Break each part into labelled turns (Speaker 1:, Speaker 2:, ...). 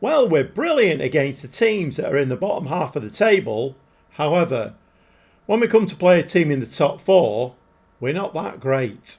Speaker 1: Well, we're brilliant against the teams that are in the bottom half of the table. However, when we come to play a team in the top four, we're not that great.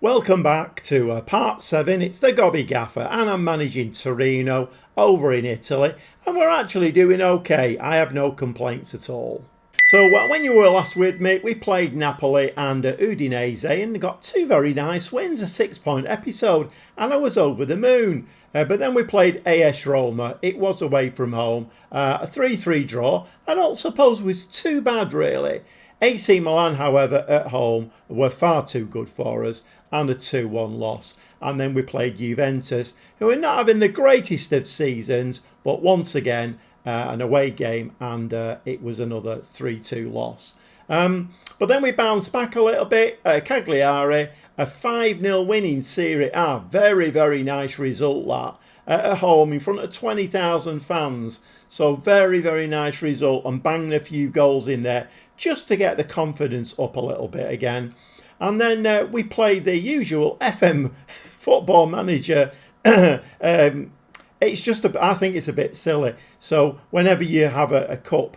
Speaker 1: Welcome back to part 7. It's the Gobby Gaffer and I'm managing Torino over in Italy, and we're actually doing okay. I have no complaints at all. So when you were last with me, we played Napoli and Udinese and got 2 very nice wins, a 6-point episode, and I was over the moon. But then we played AS Roma. It was away from home, a 3-3 draw. I don't suppose it was too bad really. AC Milan, however, at home were far too good for us, and a 2-1 loss. And then we played Juventus, who are not having the greatest of seasons, but once again an away game, and it was another 3-2 loss. But then we bounced back a little bit. Cagliari, a 5-0 win in Serie A. Very, very nice result that. At home in front of 20,000 fans. So very, very nice result, and banging a few goals in there just to get the confidence up a little bit again. And then we played the usual FM Football Manager. It's just, I think it's a bit silly. So whenever you have a cup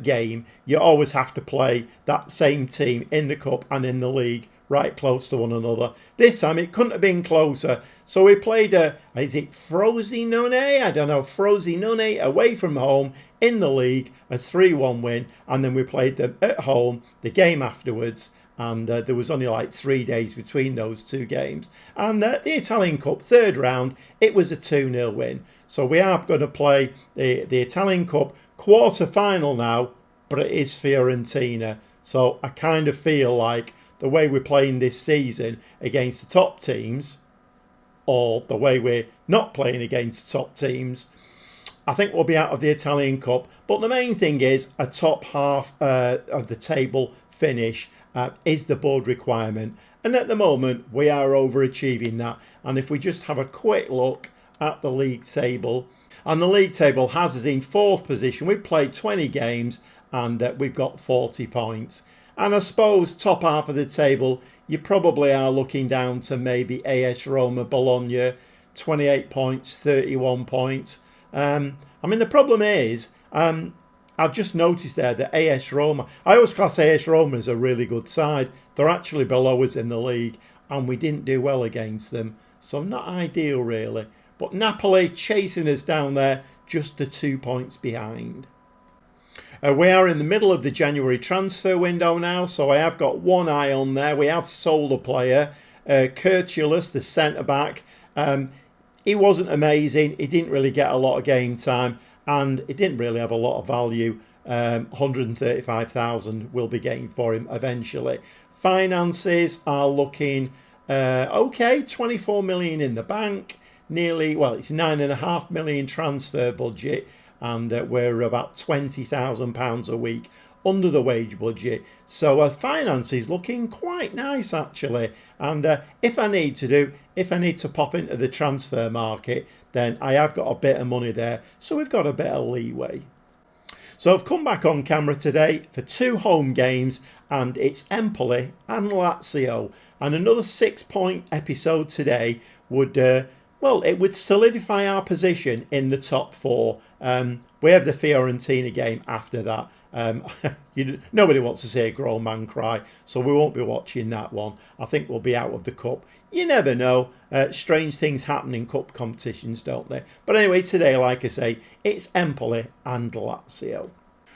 Speaker 1: game, you always have to play that same team in the cup and in the league right close to one another. This time it couldn't have been closer. So we played is it Frosinone? I don't know, Frosinone away from home in the league, a 3-1 win, and then we played them at home the game afterwards. And there was only like 3 days between those 2 games. And the Italian Cup, 3rd round, it was a 2-0 win. So we are going to play the Italian Cup quarter-final now, but it is Fiorentina. So I kind of feel like the way we're playing this season against the top teams, or the way we're not playing against the top teams, I think we'll be out of the Italian Cup. But the main thing is a top half of the table finish is the board requirement, and at the moment we are overachieving that. And if we just have a quick look at the league table, and the league table has us in 4th position. We've played 20 games and we've got 40 points. And I suppose top half of the table, you probably are looking down to maybe AS Roma, Bologna, 28 points, 31 points. I mean, the problem is, I've just noticed there that AS Roma, I always class AS Roma as a really good side. They're actually below us in the league, and we didn't do well against them. So not ideal really. But Napoli chasing us down there, just the 2 points behind. We are in the middle of the January transfer window now, so I have got one eye on there. We have sold a player, Curtulus, the centre-back. He wasn't amazing. He didn't really get a lot of game time, and it didn't really have a lot of value. 135,000 will be getting for him eventually. Finances are looking okay. 24 million in the bank. Nearly, well, it's 9.5 million transfer budget, and we're about £20,000 a week under the wage budget. So finances looking quite nice actually. And if I need to pop into the transfer market, then I have got a bit of money there, so we've got a bit of leeway. So I've come back on camera today for 2 home games, and it's Empoli and Lazio. And another 6-point episode today would it would solidify our position in the top 4. We have the Fiorentina game after that. Nobody wants to see a grown man cry, so we won't be watching that one. I think we'll be out of the cup. You never know. Strange things happen in cup competitions, don't they? But anyway, today, like I say, it's Empoli and Lazio.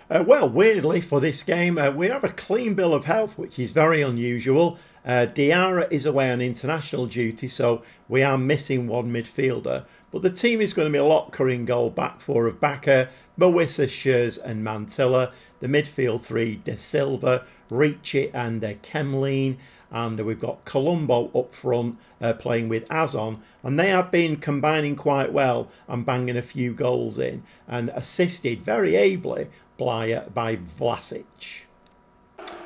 Speaker 1: Well, weirdly for this game, we have a clean bill of health, which is very unusual. Diarra is away on international duty, so we are missing one midfielder. But the team is going to be a locker in goal, back 4 of Bakker, Mawissa, Schurz and Mantilla. The midfield 3, De Silva, Ricci and Kemlin. And we've got Colombo up front playing with Azon. And they have been combining quite well and banging a few goals in. And assisted very ably by Vlasic.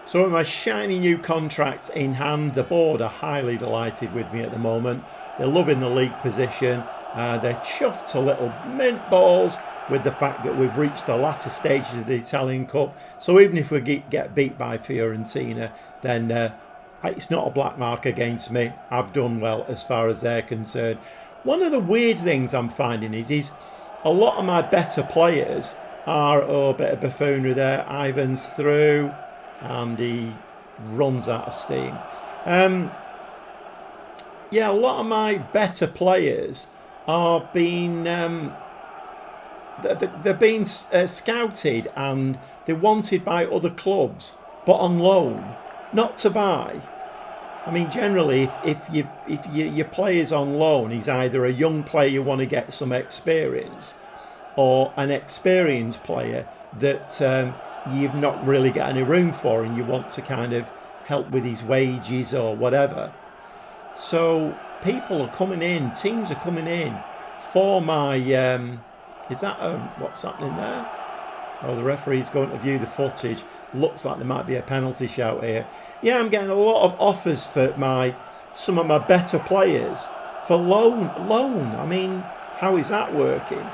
Speaker 1: So with my shiny new contracts in hand, the board are highly delighted with me at the moment. They're loving the league position. They're chuffed to little mint balls with the fact that we've reached the latter stages of the Italian Cup. So even if we get beat by Fiorentina, then it's not a black mark against me. I've done well as far as they're concerned. One of the weird things I'm finding is a lot of my better players are, oh, a bit of buffoonery there. Ivan's through and he runs out of steam. Yeah, a lot of my better players are being they're being scouted and they're wanted by other clubs, but on loan, not to buy. I mean, generally, if your player's on loan, he's either a young player you want to get some experience, or an experienced player that you've not really got any room for, and you want to kind of help with his wages or whatever. So people are coming in, teams are coming in for my. Is that what's happening there? Oh, the referee's going to view the footage. Looks like there might be a penalty shout here. Yeah, I'm getting a lot of offers for some of my better players for loan. I mean, how is that working?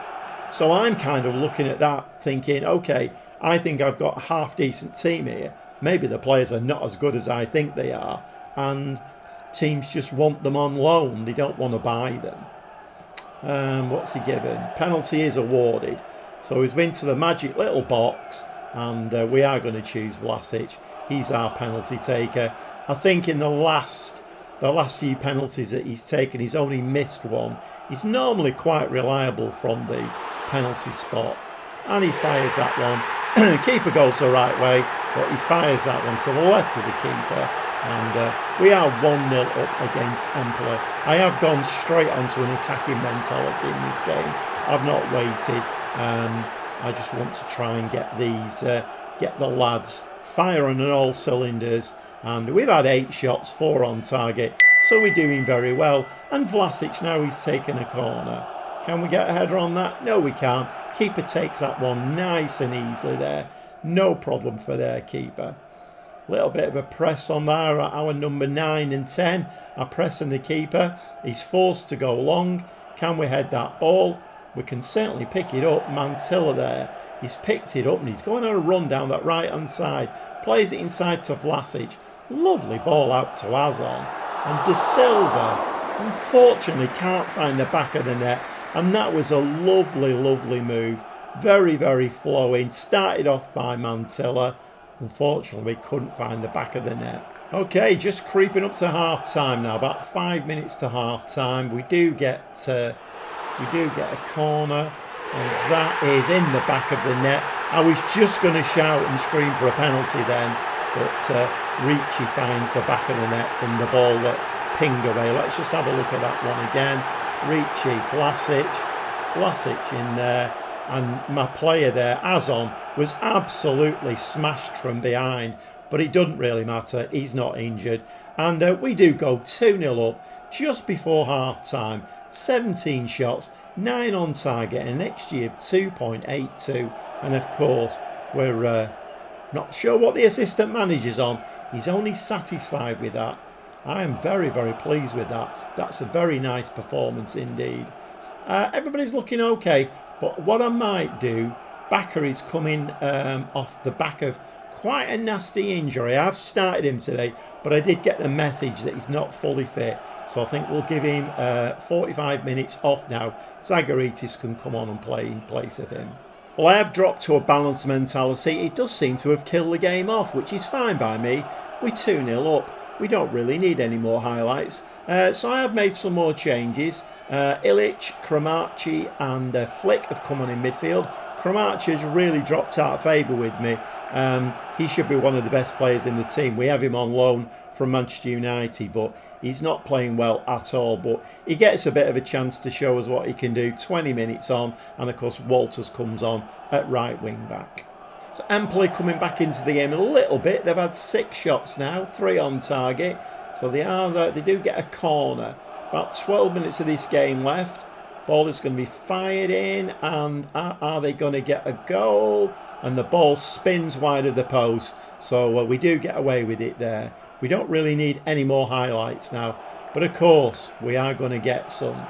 Speaker 1: So I'm kind of looking at that thinking, okay, I think I've got a half decent team here. Maybe the players are not as good as I think they are, and teams just want them on loan. They don't want to buy them. What's he given? Penalty is awarded. So he's been to the magic little box, and we are going to choose Vlasic. He's our penalty taker. I think in the last few penalties that he's taken, he's only missed one. He's normally quite reliable from the penalty spot, and he fires that one. Keeper goes the right way, but he fires that one to the left of the keeper. And we are 1-0 up against Empoli. I have gone straight onto an attacking mentality in this game. I've not waited. I just want to try and get the lads firing on all cylinders. And we've had 8 shots, 4 on target, so we're doing very well. And Vlasic now, he's taken a corner. Can we get a header on that? No, we can't. Keeper takes that one nice and easily there. No problem for their keeper. Little bit of a press on there. Our number 9 and 10 are pressing the keeper. He's forced to go long. Can we head that ball? We can certainly pick it up. Mantilla there. He's picked it up and he's going on a run down that right hand side. Plays it inside to Vlasic. Lovely ball out to Azon. And De Silva unfortunately can't find the back of the net. And that was a lovely, lovely move. Very, very flowing. Started off by Mantilla. Unfortunately, we couldn't find the back of the net. Okay, just creeping up to half time now. About 5 minutes to half time. We do get a corner, and that is in the back of the net. I was just going to shout and scream for a penalty then, but Ricci finds the back of the net from the ball that pinged away. Let's just have a look at that one again. Ricci, Vlasic in there. And my player there, Azon, was absolutely smashed from behind. But it doesn't really matter. He's not injured. And we do go 2-0 up just before half-time. 17 shots, 9 on target, and an XG of 2.82. And, of course, we're not sure what the assistant manager's on. He's only satisfied with that. I am very, very pleased with that. That's a very nice performance indeed. Everybody's looking okay. But what I might do, Bakari's coming off the back of quite a nasty injury. I've started him today, but I did get the message that he's not fully fit. So I think we'll give him 45 minutes off now. Zagaritis can come on and play in place of him. Well, I have dropped to a balanced mentality. It does seem to have killed the game off, which is fine by me. We're 2-0 up. We don't really need any more highlights. So I have made some more changes. Ilic, Cromarchi and Flick have come on in midfield. Cromarchi has really dropped out of favour with me. He should be one of the best players in the team. We have him on loan from Manchester United, but he's not playing well at all. But he gets a bit of a chance to show us what he can do. 20 minutes on, and of course Walters comes on at right wing back. So Empoli coming back into the game a little bit. They've had 6 shots now, 3 on target. So they do get a corner. About 12 minutes of this game left. Ball is going to be fired in, and are they going to get a goal? And the ball spins wide of the post, so we do get away with it there. We don't really need any more highlights now, but of course we are going to get some.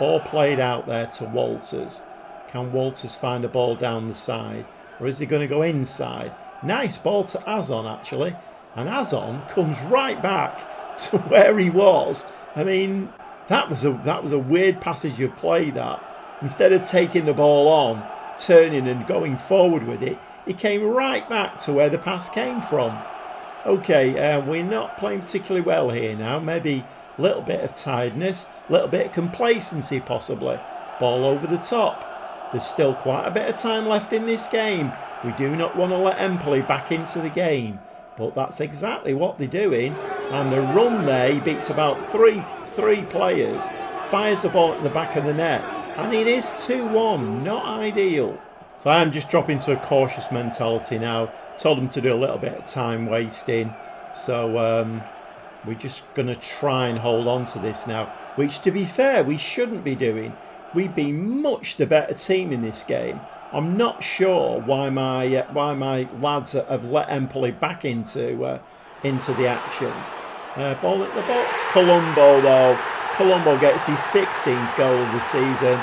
Speaker 1: Ball played out there to Walters. Can Walters find a ball down the side, or is he going to go inside? Nice ball to Azon actually, and Azon comes right back to where he was. I mean, that was a weird passage of play that. instead of taking the ball on, turning and going forward with it, he came right back to where the pass came from. Okay, we're not playing particularly well here now. Maybe a little bit of tiredness, a little bit of complacency possibly. Ball over the top. There's still quite a bit of time left in this game. We do not want to let Empoli back into the game. But that's exactly what they're doing. And the run there, he beats about three players, fires the ball at the back of the net. And it is 2-1, not ideal. So I am just dropping to a cautious mentality now. Told them to do a little bit of time wasting. So we're just going to try and hold on to this now. Which, to be fair, we shouldn't be doing. We've been much the better team in this game. I'm not sure why my lads have let Empoli back into the action. Ball at the box. Colombo, though. Colombo gets his 16th goal of the season.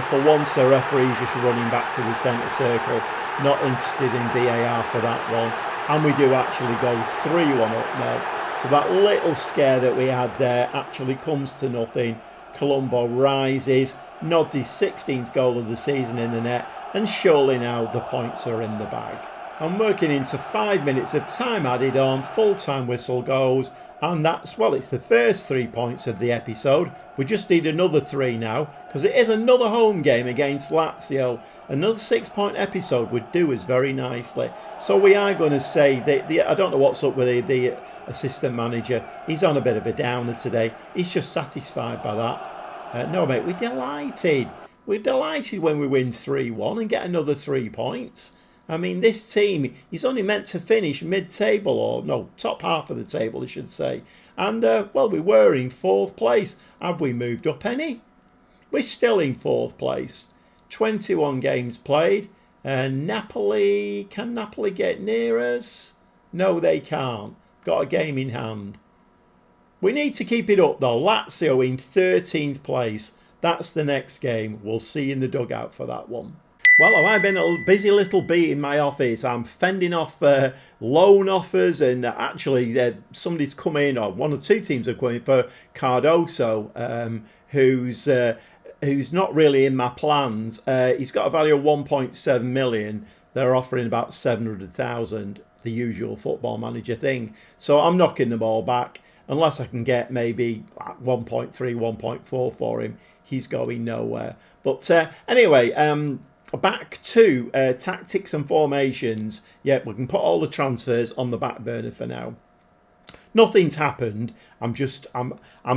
Speaker 1: For once, the referee's just running back to the centre circle. Not interested in VAR for that one. And we do actually go 3-1 up now. So that little scare that we had there actually comes to nothing. Colombo rises, nods his 16th goal of the season in the net, and surely now the points are in the bag. I'm working into 5 minutes of time added on, full-time whistle goes, and that's, well, it's the first 3 points of the episode. We just need another 3 now, because it is another home game against Lazio. Another 6-point episode would do us very nicely. So we are going to say, I don't know what's up with the assistant manager. He's on a bit of a downer today. He's just satisfied by that. No, mate, we're delighted. We're delighted when we win 3-1 and get another 3 points. I mean, this team is only meant to finish mid-table, or no, top half of the table, I should say. And, well, we were in 4th place. Have we moved up any? We're still in 4th place. 21 games played. Napoli, can Napoli get near us? No, they can't. Got a game in hand. We need to keep it up, though. Lazio in 13th place. That's the next game. We'll see you in the dugout for that one. Well, I've been a busy little bee in my office. I'm fending off loan offers, and actually somebody's come in, or 1 or 2 teams are coming for Cardoso, who's not really in my plans. He's got a value of 1.7 million. They're offering about 700,000, the usual football manager thing. So I'm knocking them all back. Unless I can get maybe 1.3, 1.4 for him, he's going nowhere. But anyway, back to tactics and formations. Yeah, we can put all the transfers on the back burner for now. Nothing's happened. I'm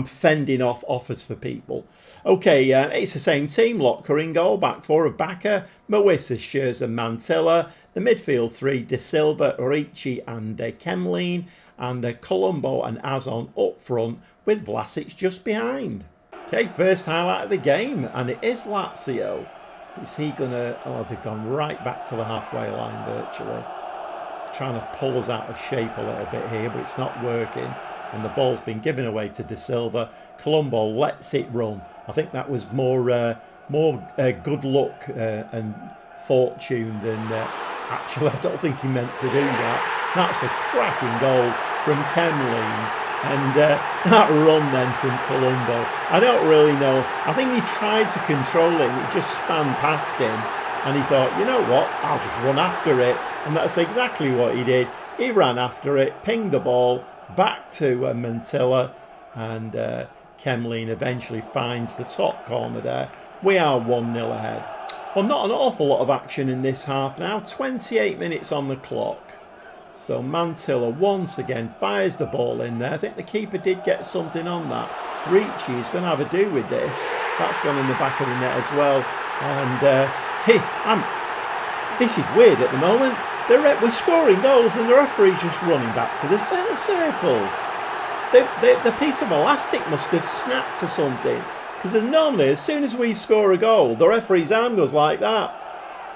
Speaker 1: fending off offers for people. Okay, it's the same team. Lotka in goal, back 4 of Bacca, Mawissa, Scherzer, Mantilla. The midfield 3, De Silva, Ricci and Kemlin. And Colombo and Azon up front with Vlasic just behind. Okay, first highlight of the game, and it is Lazio. Is he going to... Oh, they've gone right back to the halfway line virtually. Trying to pull us out of shape a little bit here, but it's not working. And the ball's been given away to De Silva. Colombo lets it run. I think that was more good luck and fortune than... actually, I don't think he meant to do that. That's a cracking goal from Kemlin. And that run then from Colombo, I don't really know. I think he tried to control it. It just spanned past him. And he thought, you know what, I'll just run after it. And that's exactly what he did. He ran after it, pinged the ball back to Mantilla. And Kemlin eventually finds the top corner there. We are 1-0 ahead. Well, not an awful lot of action in this half now. 28 minutes on the clock. So Mantilla once again fires the ball in there. I think the keeper did get something on that. Ricci is going to have a do with this. That's gone in the back of the net as well. And this is weird at the moment. We're scoring goals and the referee's just running back to the centre circle. The piece of elastic must have snapped to something. Because normally, as soon as we score a goal, the referee's arm goes like that.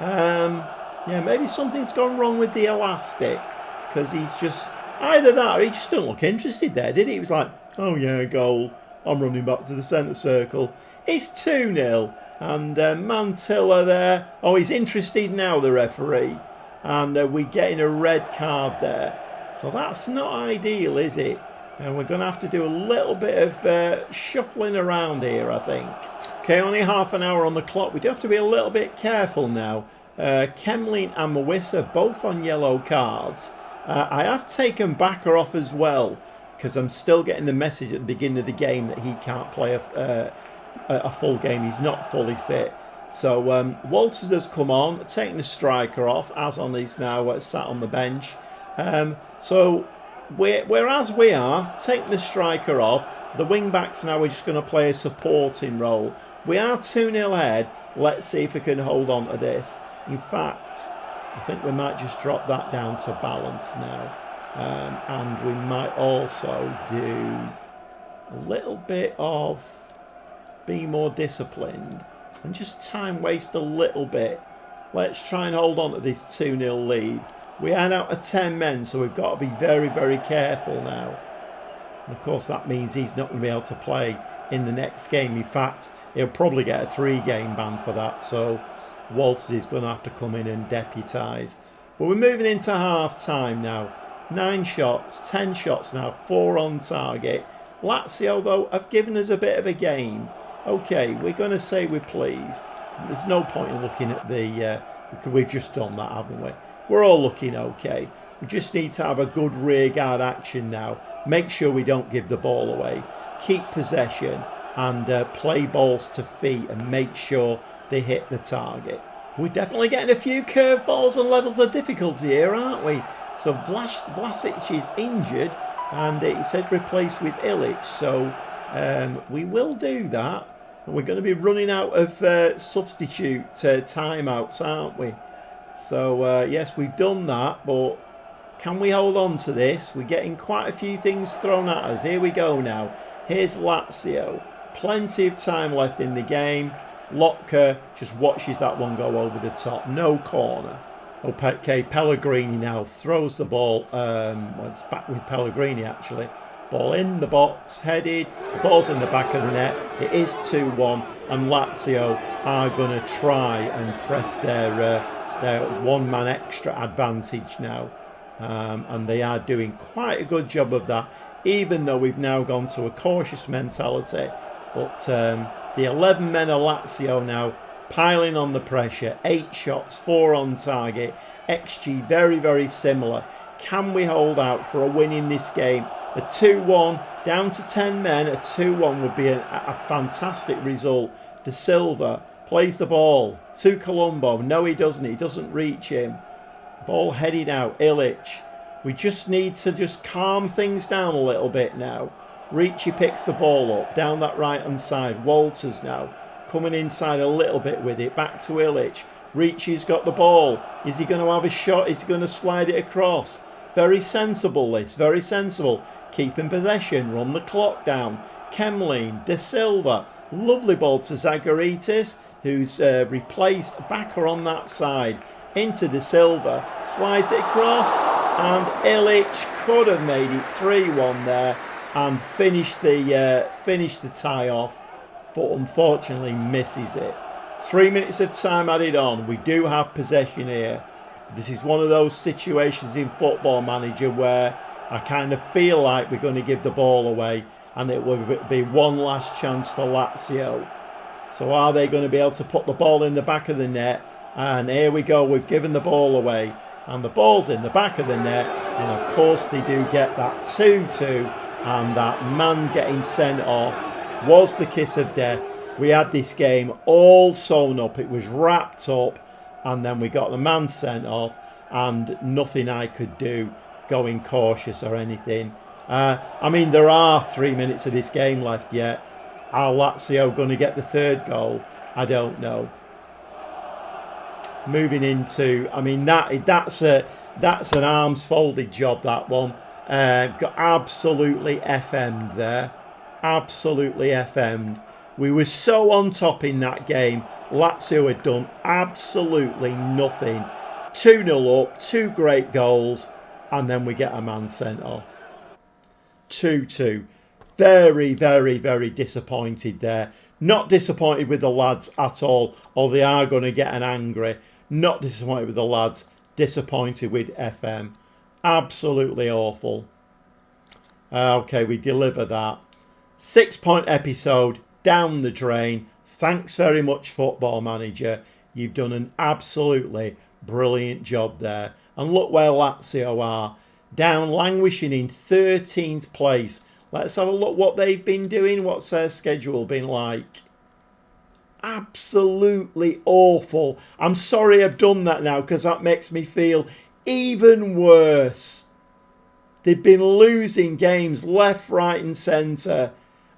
Speaker 1: Yeah, maybe something's gone wrong with the elastic. Because he's just... Either that or he just didn't look interested there, did he? He was like, oh yeah, goal. I'm running back to the centre circle. It's 2-0. And Mantilla there. Oh, he's interested now, the referee. And we're getting a red card there. So that's not ideal, is it? And we're going to have to do a little bit of shuffling around here, I think. Okay, only half an hour on the clock. We do have to be a little bit careful now. Kemlin and Mawissa both on yellow cards. I have taken Backer off as well because I'm still getting the message at the beginning of the game that he can't play a full game. He's not fully fit. So Walters has come on, taking the striker off. Azon is now sat on the bench. So whereas we are taking the striker off, the wing backs now are just going to play a supporting role. We are 2-0 ahead. Let's see if we can hold on to this. In fact, I think we might just drop that down to balance now. And we might also do a little bit of be more disciplined and just time waste a little bit. Let's try and hold on to this 2-0 lead. We are out of 10 men, so we've got to be very, very careful now. And of course, that means he's not going to be able to play in the next game. In fact, he'll probably get a 3-game ban for that. So Walters is going to have to come in and deputise. But we're moving into half-time now. 9 shots, 10 shots now, 4 on target. Lazio, though, have given us a bit of a game. Okay, we're going to say we're pleased. There's no point in looking at the... because we've just done that, haven't we? We're all looking okay. We just need to have a good rearguard action now. Make sure we don't give the ball away. Keep possession and play balls to feet and make sure they hit the target. We're definitely getting a few curveballs and levels of difficulty here, aren't we? So Vlasic is injured and it said replaced with Ilic. So we will do that. And we're going to be running out of substitute timeouts, aren't we? So yes, we've done that, but can we hold on to this? We're getting quite a few things thrown at us. Here we go now. Here's Lazio. Plenty of time left in the game. Lotka just watches that one go over the top. No corner. Okay, Pellegrini now throws the ball. Well, it's back with Pellegrini actually. Ball in the box, headed. The ball's in the back of the net. It is 2-1, and Lazio are going to try and press their one-man extra advantage now. And they are doing quite a good job of that, even though we've now gone to a cautious mentality. But the 11 men of Lazio now piling on the pressure. 8 shots, 4 on target. XG very, very similar. Can we hold out for a win in this game? A 2-1 down to 10 men. A 2-1 would be a fantastic result. De Silva plays the ball to Colombo. No, he doesn't. He doesn't reach him. Ball headed out. Ilic. We just need to just calm things down a little bit now. Ricci picks the ball up down that right hand side. Walters now coming inside a little bit with it. Back to Ilic. Ricci's got the ball. Is he going to have a shot? Is he going to slide it across? Very sensible this. Very sensible. Keeping possession. Run the clock down. Kemlin. De Silva. Lovely ball to Zagaritis, who's replaced Backer on that side. Into De Silva. Slides it across. And Ilic could have made it 3-1 there and finished the tie off, but unfortunately misses it. 3 minutes of time added on. We do have possession here. This is one of those situations in Football Manager where I kind of feel like we're going to give the ball away and it will be one last chance for Lazio. So are they going to be able to put the ball in the back of the net? And here we go. We've given the ball away. And the ball's in the back of the net. And of course they do get that 2-2. And that man getting sent off was the kiss of death. We had this game all sewn up. It was wrapped up. And then we got the man sent off. And nothing I could do going cautious or anything. I mean, there are 3 minutes of this game left yet. Are Lazio going to get the third goal? I don't know. Moving into, I mean, that's an arms folded job, that one. Got absolutely FM'd there. Absolutely FM'd. We were so on top in that game. Lazio had done absolutely nothing. 2-0 up, 2 great goals, and then we get a man sent off. 2-2. Very, very, very disappointed there. Not disappointed with the lads at all, or they are going to get an angry. Not disappointed with the lads. Disappointed with FM. Absolutely awful. Okay, we deliver that. 6-point episode. Down the drain. Thanks very much, Football Manager. You've done an absolutely brilliant job there. And look where Lazio are, down languishing in 13th place. Let's have a look what they've been doing. What's their schedule been like? Absolutely awful. I'm sorry I've done that now because that makes me feel even worse. They've been losing games left, right and centre,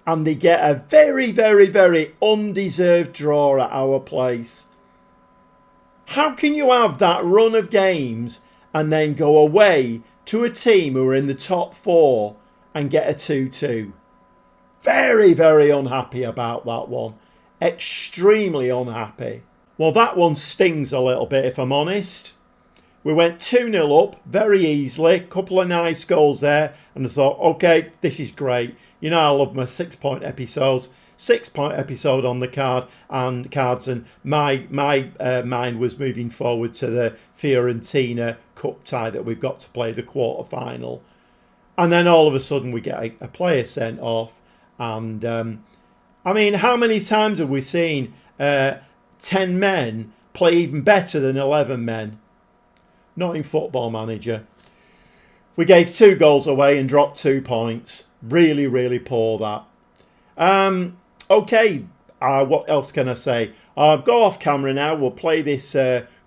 Speaker 1: and they get a very, very, very undeserved draw at our place. How can you have that run of games and then go away to a team who are in the top 4 and get a 2-2? Very, very unhappy about that one. Extremely unhappy. Well, that one stings a little bit, if I'm honest. We went 2-0 up very easily. Couple of nice goals there. And I thought, okay, this is great. You know I love my 6-point episodes. 6-point episode on the cards, and my mind was moving forward to the Fiorentina Cup tie that we've got to play the quarter-final. And then all of a sudden we get a player sent off. And I mean, how many times have we seen 10 men play even better than 11 men? Not in Football Manager. We gave 2 goals away and dropped 2 points. Really, really poor that. Okay, what else can I say? I'll go off camera now. We'll play this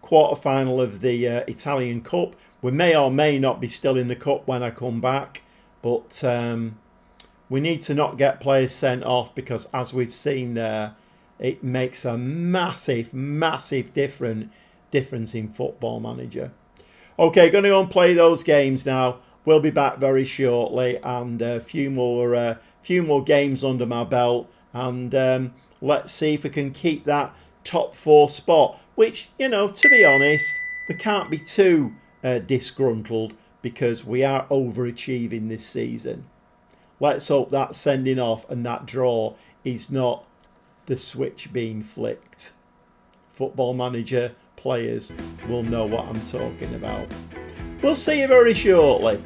Speaker 1: quarter-final of the Italian Cup. We may or may not be still in the Cup when I come back. But we need to not get players sent off because, as we've seen there, it makes a massive, massive difference in Football Manager. Okay, going to go and play those games now. We'll be back very shortly, and a few more games under my belt, and let's see if we can keep that top 4 spot. Which, you know, to be honest, we can't be too disgruntled because we are overachieving this season. Let's hope that sending off and that draw is not the switch being flicked. Football Manager players will know what I'm talking about. We'll see you very shortly.